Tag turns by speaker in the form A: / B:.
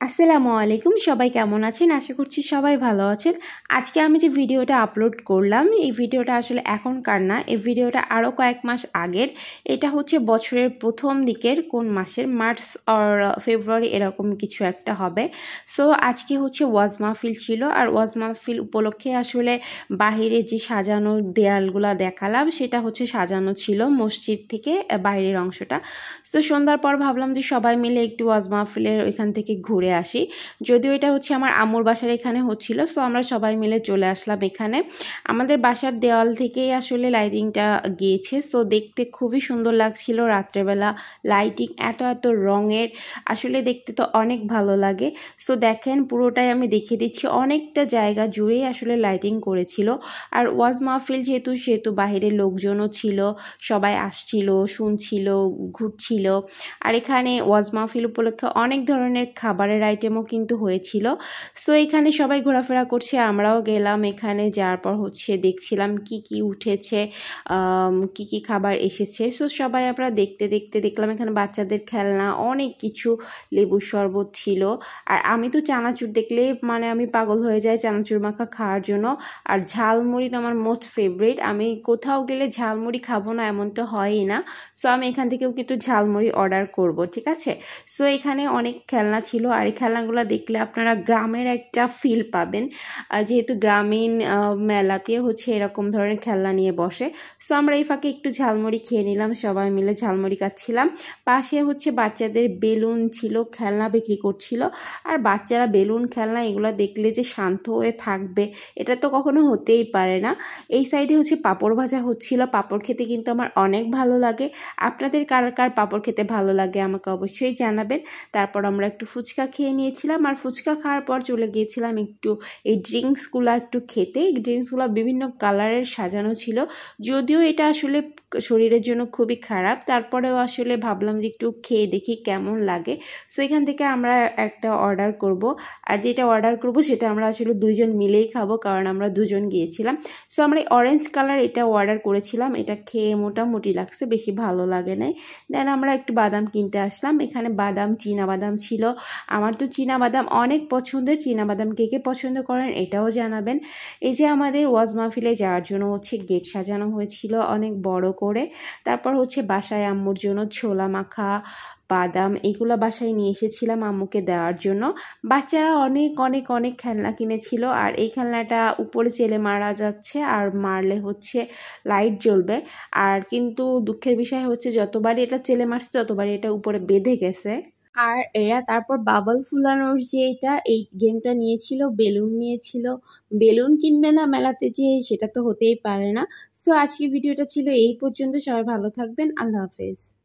A: আসসালামু আলাইকুম, সবাই কেমন আছেন? আশা করছি সবাই ভালো আছেন। আজকে আমি যে ভিডিওটা আপলোড করলাম, এই ভিডিওটা আসলে এখনকার না, এই ভিডিওটা আরও কয়েক মাস আগের। এটা হচ্ছে বছরের প্রথম দিকের কোন মাসের, মার্চ অর ফেব্রুয়ারি এরকম কিছু একটা হবে। সো আজকে হচ্ছে ওয়াজ মাহফিল ছিল, আর ওয়াজ মাহফিল উপলক্ষে আসলে বাহিরে যে সাজানো দেয়ালগুলা দেখালাম সেটা হচ্ছে সাজানো ছিল মসজিদ থেকে বাইরের অংশটা। তো সন্ধ্যার পর ভাবলাম যে সবাই মিলে একটু ওয়াজ মাহফিলের ওইখান থেকে ঘুরে আসি। যদিও এটা হচ্ছে আমার আম্মুর বাসার এখানে হচ্ছিল, সো আমরা সবাই মিলে চলে আসলাম এখানে। আমাদের বাসার দেওয়াল থেকেই আসলে লাইটিংটা গিয়েছে, সো দেখতে খুবই সুন্দর লাগছিল রাত্রেবেলা। লাইটিং এত এত রঙের, আসলে দেখতে তো অনেক ভালো লাগে। সো দেখেন পুরোটাই আমি দেখিয়ে দিচ্ছি, অনেকটা জায়গা জুড়েই আসলে লাইটিং করেছিল। আর ওয়াজ মাহফিল সেহেতু বাহিরের লোকজনও ছিল, সবাই আসছিল, শুনছিল, ঘুরছিল। আর এখানে ওয়াজ মাহফিল উপলক্ষে অনেক ধরনের খাবারের আইটেমও কিন্তু হয়েছিল। সো এখানে সবাই ঘোরাফেরা করছে, আমরাও গেলাম। এখানে যাওয়ার পর হচ্ছে দেখছিলাম কি কি উঠেছে, কি কি খাবার এসেছে। সো সবাই আমরা দেখতে দেখতে দেখলাম এখানে বাচ্চাদের খেলনা অনেক কিছু, লেবুর শরবত ছিল। আর আমি তো চানাচুর দেখলে মানে আমি পাগল হয়ে যাই চানাচুর মাখা খাওয়ার জন্য। আর ঝালমুড়ি তো আমার মোস্ট ফেভারিট, আমি কোথাও গেলে ঝালমুড়ি খাবো না এমন তো হয়ই না। সো আমি এখান থেকেও কিন্তু ঝালমুড়ি অর্ডার করব, ঠিক আছে। সো এখানে অনেক খেলনা ছিল, আর এই খেলনাগুলো দেখলে আপনারা গ্রামের একটা ফিল পাবেন, যেহেতু গ্রামীণ মেলাতে হচ্ছে এরকম ধরনের খেলনা নিয়ে বসে। সো আমরা এই ফাঁকে একটু ঝালমুড়ি খেয়ে নিলাম, সবাই মিলে ঝালমুড়ি খাচ্ছিলাম। পাশে হচ্ছে বাচ্চাদের বেলুন ছিল, খেলনা বিক্রি করছিল। আর বাচ্চারা বেলুন খেলনা এগুলো দেখলে যে শান্ত হয়ে থাকবে এটা তো কখনো হতেই পারে না। এই সাইডে হচ্ছে পাঁপড় ভাজা হচ্ছিল, পাঁপড় খেতে কিন্তু আমার অনেক ভালো লাগে। আপনাদের কার কার পাঁপড় খেতে ভালো লাগে আমাকে অবশ্যই জানাবেন। তারপর আমরা একটু ফুচকা খেয়ে নিয়েছিলাম, আর ফুচকা খাওয়ার পর চলে গিয়েছিলাম একটু এই ড্রিঙ্কসগুলো একটু খেতে। এই ড্রিঙ্কসগুলো বিভিন্ন কালারের সাজানো ছিল, যদিও এটা আসলে শরীরের জন্য খুবই খারাপ, তারপরেও আসলে ভাবলাম যে একটু খেয়ে দেখি কেমন লাগে। সো এখান থেকে আমরা একটা অর্ডার করব, আর যেটা অর্ডার করব সেটা আমরা আসলে দুইজন মিলেই খাবো, কারণ আমরা দুজন গিয়েছিলাম। সো আমরা অরেঞ্জ কালার এটা অর্ডার করেছিলাম, এটা খেয়ে মোটামুটি লাগছে, বেশি ভালো লাগে নাই। দেন আমরা একটু বাদাম কিনতে আসলাম, এখানে বাদাম, বাদাম ছিল। আমার তো বাদাম অনেক পছন্দের, বাদাম কে কে পছন্দ করেন এটাও জানাবেন। এই যে আমাদের ওয়াজ মাহফিলে যাওয়ার জন্য হচ্ছে গেট সাজানো হয়েছিল অনেক বড় করে। তারপর হচ্ছে বাসায় আম্মুর জন্য ছোলা মাখা, বাদাম এগুলো বাসায় নিয়ে এসেছিলাম আম্মুকে দেওয়ার জন্য। বাচ্চারা অনেক অনেক অনেক খেলনা কিনেছিল, আর এই খেলনাটা উপরে চেলে মারা যাচ্ছে, আর মারলে হচ্ছে লাইট জ্বলবে। আর কিন্তু দুঃখের বিষয় হচ্ছে যতবারই এটা চেলে মারছে ততবারই এটা উপরে বেঁধে গেছে। আর এরা তারপর বাবল ফুলানোর যে এই গেমটা নিয়েছিল, বেলুন নিয়েছিল। বেলুন কিনবে না মেলাতে, যে সেটা তো হতেই পারে না। সো আজকে ভিডিওটা ছিল এই পর্যন্ত, সবাই ভালো থাকবেন, আল্লাহ হাফেজ।